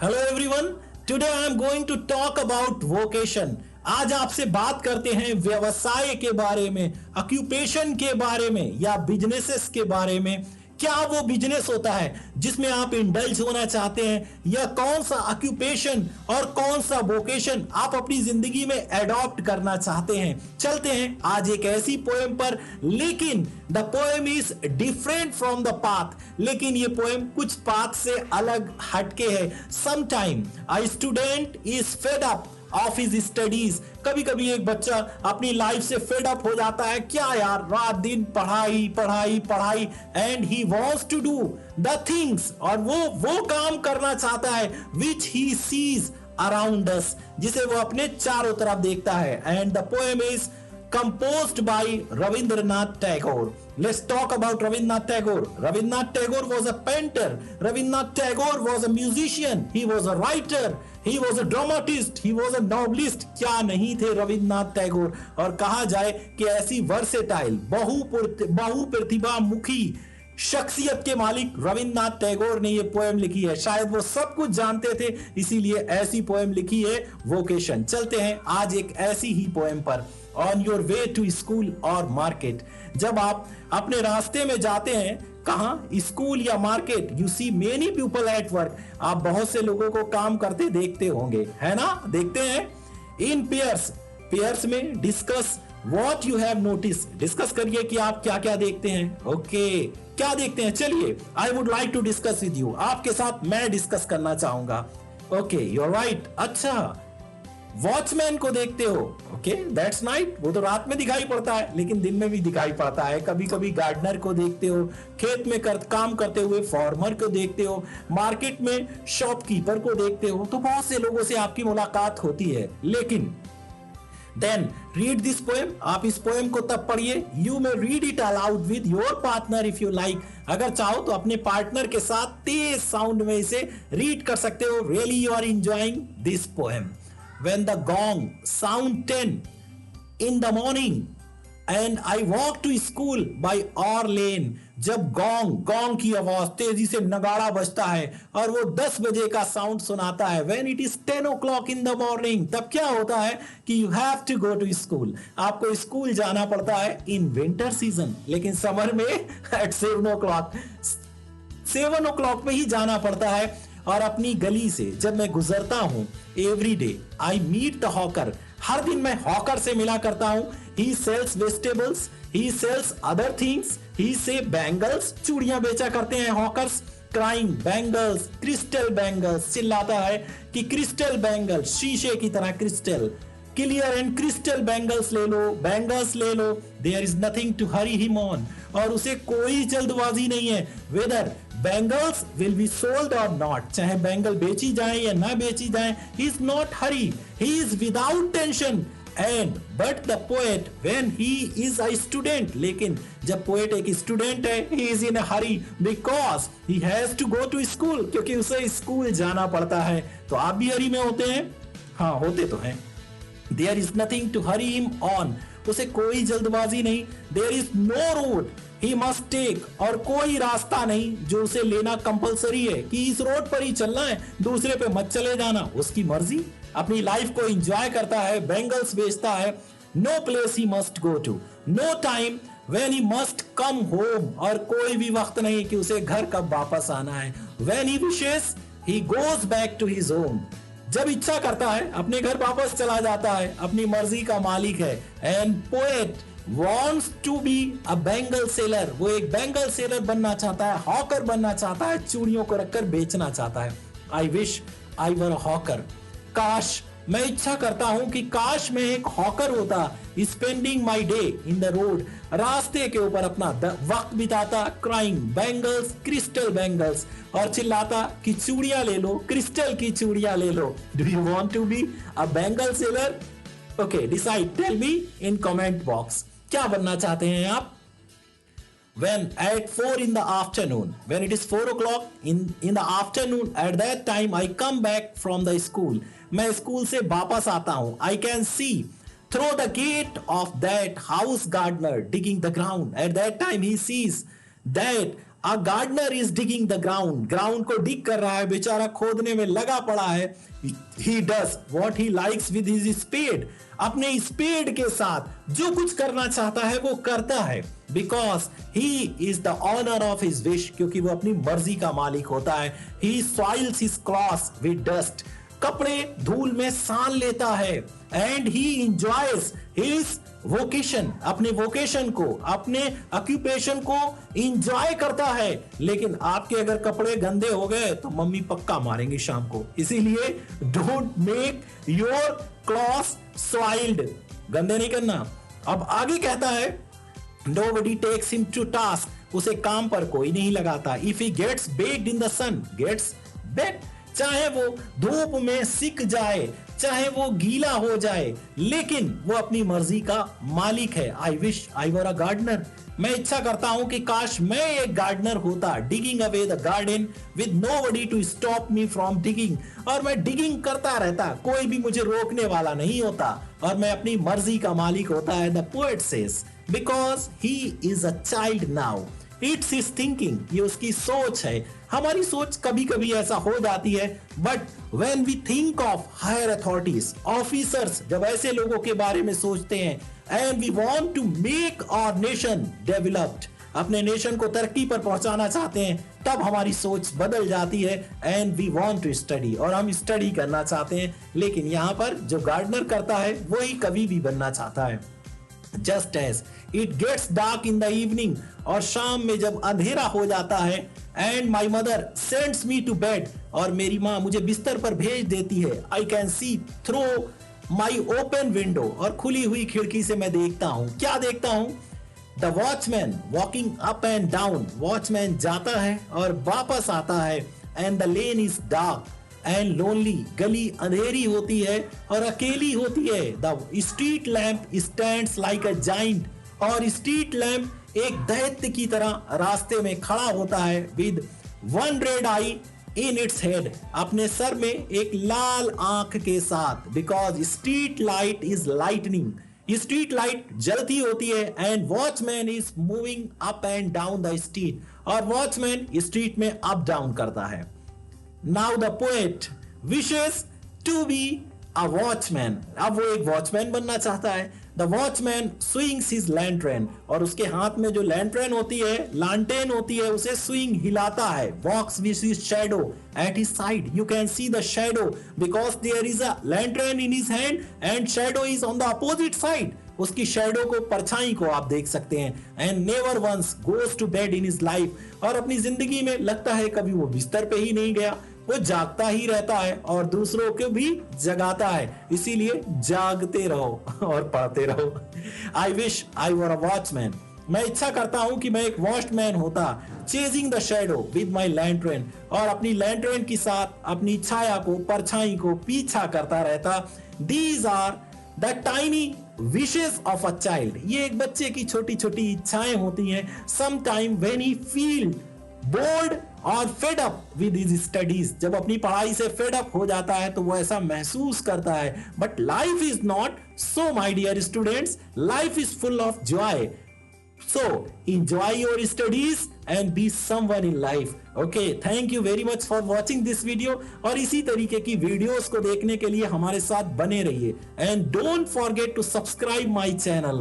Hello everyone, today I am going to talk about vocation. आज आपसे बात करते हैं व्यवसाय के बारे में, ऑक्यूपेशन के बारे में या बिजनेसेस के बारे में। क्या वो बिजनेस होता है जिसमें आप इंडल्ज होना चाहते हैं, या कौन सा ऑक्यूपेशन और कौन सा वोकेशन आप अपनी जिंदगी में एडॉप्ट करना चाहते हैं। चलते हैं आज एक ऐसी पोएम पर, लेकिन the poem is different from the path. लेकिन ये पोएम कुछ पाथ से अलग हटके है। Sometime a student is fed up of his studies. कभी कभी एक बच्चा अपनी लाइफ से फेड अप हो जाता है। क्या यार, रात दिन पढ़ाई पढ़ाई पढ़ाई, and he wants to do the things, और वो काम करना चाहता है विच ही सीज अराउंड अस, जिसे वो अपने चारों तरफ देखता है। And the poem is composed by Rabindranath Tagore. Let's talk about Rabindranath Tagore. Rabindranath Tagore was a painter. Rabindranath Tagore was a musician. He was a writer. He was a dramatist. He was a novelist. क्या नहीं थे रविन्द्रनाथ टैगोर। और कहा जाए कि ऐसी versatile बहु प्रतिभा मुखी शख्सियत के मालिक रविन्द्रनाथ टैगोर ने ये पोएम लिखी है। शायद वो सब कुछ जानते थे, इसीलिए ऐसी पोएम लिखी है, वोकेशन। चलते हैं आज एक ऐसी ही पोएम पर। On your way to school और मार्केट। जब आप अपने रास्ते में जाते हैं, कहां, स्कूल या market, you see many people at work. आप बहुत से लोगों को काम करते देखते होंगे, है ना? देखते हैं। इन पेयर्स में discuss what you have notice. Discuss करिए कि आप क्या क्या देखते हैं। ओके, क्या देखते हैं? चलिए, I would like to discuss with you. आपके साथ मैं डिस्कस करना चाहूंगा। Okay, you are right. अच्छा, वॉचमैन को देखते हो। Okay, that's night. वो तो रात में दिखाई पड़ता है, लेकिन दिन में भी दिखाई पड़ता है। कभी कभी गार्डनर को देखते हो, खेत में काम करते हुए फार्मर को देखते हो, मार्केट में शॉपकीपर को देखते हो। तो बहुत से लोगों से आपकी मुलाकात होती है। लेकिन देन रीड दिस पोएम। आप इस पोएम को तब पढ़िए, you may read it allowed with your partner if you like. अगर चाहो तो अपने पार्टनर के साथ तेज साउंड में इसे रीड कर सकते हो। Really you are enjoying this poem. When the gong sound 10 in the morning and I walk to school by our lane। जब गॉन्ग की आवाज तेजी से नगाड़ा बजता है और वो 10 बजे का साउंड सुनाता है, when it is 10 o'clock in the morning, तब क्या होता है कि you have to go to school। आपको स्कूल जाना पड़ता है in winter season, लेकिन समर में at 7 o'clock 7 o'clock में ही जाना पड़ता है। और अपनी गली से जब मैं गुजरता हूं, every day I meet the hawker. हर दिन मैं हॉकर से मिला करता हूं। He sells vegetables, he sells other things, he से बैंगल्स, चूड़ियां बेचा करते हैं hawkers. Crying bangles, crystal bangles, चिल्लाता है कि क्रिस्टल बैंगल्स, शीशे की तरह crystal, clear and crystal bangles ले लो, बैंगल्स ले लो। There is nothing to hurry him on. और उसे कोई जल्दबाजी नहीं है। Whether bangles will be sold और नॉट, चाहे बैंगल बेची जाए या ना बेची जाए, he is not hurry, he is without tension. And but the poet when he is a student, लेकिन जब पोएट एक स्टूडेंट है, he is in a hurry because he has to go to school, क्योंकि उसे school जाना पड़ता है। तो आप भी हरी में होते हैं? हाँ, होते तो हैं। There is nothing to hurry him on, उसे कोई जल्दबाजी नहीं। There is no road he must take, और कोई रास्ता नहीं जो उसे लेना कंपलसरी है कि इस रोड पर ही चलना है, दूसरे पे मत चले जाना। उसकी मर्जी, अपनी लाइफ को एंजॉय करता है, बैंगल्स बेचता है। No place he must go to, no time when he must come home, और कोई भी वक्त नहीं कि उसे घर कब वापस आना है। When he wishes he goes back to his home, जब इच्छा करता है अपने घर वापस चला जाता है, अपनी मर्जी का मालिक है। And poet wants to be a bangle seller, वो एक बैंगल सेलर बनना चाहता है, हॉकर बनना चाहता है, चूड़ियों को रखकर बेचना चाहता है। I wish I were a hawker, काश, मैं इच्छा करता हूं कि काश मैं एक हॉकर होता। Spending my day in the road, रास्ते के ऊपर अपना वक्त बिताता। क्राइंग बैंगल्स, क्रिस्टल बैंगल्स, और चिल्लाता कि चूड़ियां ले लो, क्रिस्टल की चूड़ियां ले लो। Do you want to be a bangle seller? Okay, decide, tell me in comment box, क्या बनना चाहते हैं आप? When at 4 in the afternoon, when it is 4 o'clock in the afternoon, at that time I come back from the school, मैं school से वापस आता हूं। I can see through the gate of that house gardener digging the ground. At that time he sees that A gardener is digging the ground. Ground को dig कर रहा है, बेचारा खोदने में लगा पड़ा है. He does what he likes with his spade. अपने स्पेड के साथ जो कुछ करना चाहता है वो करता है. Because he is the owner of his wish. क्योंकि वो अपनी मर्जी का मालिक होता है. He soils his clothes with dust. कपड़े धूल में सान लेता है. And he enjoys his vocation. अपने वोकेशन को, अपने ऑक्यूपेशन को इंजॉय करता है. लेकिन आपके अगर कपड़े गंदे हो गए तो मम्मी पक्का मारेंगी शाम को. इसीलिए don't make your clothes soiled. गंदे नहीं करना. अब आगे कहता है nobody takes him to task. उसे काम पर कोई नहीं लगाता. If he gets baked in the sun, gets baked. चाहे वो धूप में सिक जाए, चाहे वो गीला हो जाए, लेकिन वो अपनी मर्जी का मालिक है. I wish I were a gardener. मैं इच्छा करता हूं कि काश मैं एक गार्डनर होता. Digging away the garden with nobody to stop me from digging. और मैं डिगिंग करता रहता, कोई भी मुझे रोकने वाला नहीं होता, और मैं अपनी मर्जी का मालिक होता है. The poet says because he is a child now. It's his thinking. ये उसकी सोच है. हमारी सोच कभी कभी ऐसा हो जाती है. But when we think of higher authorities, officers, जब ऐसे लोगों के बारे में सोचते हैं, and we want to make our nation developed, अपने नेशन को तरक्की पर पहुंचाना चाहते हैं, तब हमारी सोच बदल जाती है. And we want to study, और हम स्टडी करना चाहते हैं. लेकिन यहां पर जो गार्डनर करता है वही कवि भी बनना चाहता है. Just as it gets dark in the evening, और शाम में जब अंधेरा हो जाता है, and my mother sends me to bed, और मेरी माँ मुझे बिस्तर पर भेज देती है. I can see through my open window, और खुली हुई खिड़की से मैं देखता हूं. क्या देखता हूं? The watchman walking up and down. Watchman जाता है और वापस आता है. And the lane is dark and lonely. गली अंधेरी होती है और अकेली होती है. The street lamp stands like a giant, और स्ट्रीट लैम्प एक दैत्य की तरह रास्ते में खड़ा होता है. With one red I in its head, अपने सर में एक लाल आंख के साथ. Because street light is lightning. Street light जलती होती है. And watchman is moving up and down the street, और वॉचमैन स्ट्रीट में अप डाउन करता है. Now the poet wishes to be a watchman. अब वो एक वॉचमैन बनना चाहता है. The watchman swings his lantern, और उसके हाथ में जो लैंटर्न होती है, लांटेन होती है, उसे स्विंग हिलाता है. Walks with his shadow at his side. You can see the shadow because there is a lantern in his hand and shadow is on the opposite side. उसकी शैडो को, परछाई को आप देख सकते हैं. And never once goes to bed in his life, और अपनी जिंदगी में लगता है कभी वो बिस्तर पे ही नहीं गया. वो जागता ही रहता है और दूसरों को भी जगाता है. इसीलिए जागते रहो और पढ़ते रहो. आई wish I were a watchman. मैं इच्छा करता हूं कि मैं एक वॉचमैन होता. Chasing the shadow with my lantern, और अपनी लैंटर्न के साथ अपनी छाया को, परछाई को पीछा करता रहता. These are the tiny wishes of a child. ये एक बच्चे की छोटी छोटी इच्छाएं होती हैं. Some time when he feel bored और fed up with his studies, जब अपनी पढ़ाई से फेड अप हो जाता है तो वो ऐसा महसूस करता है. But life is not so my dear students. Life is full of joy. So enjoy your studies and be someone in life. Okay, thank you very much for watching this video. और इसी तरीके की videos को देखने के लिए हमारे साथ बने रहिए. And don't forget to subscribe my channel.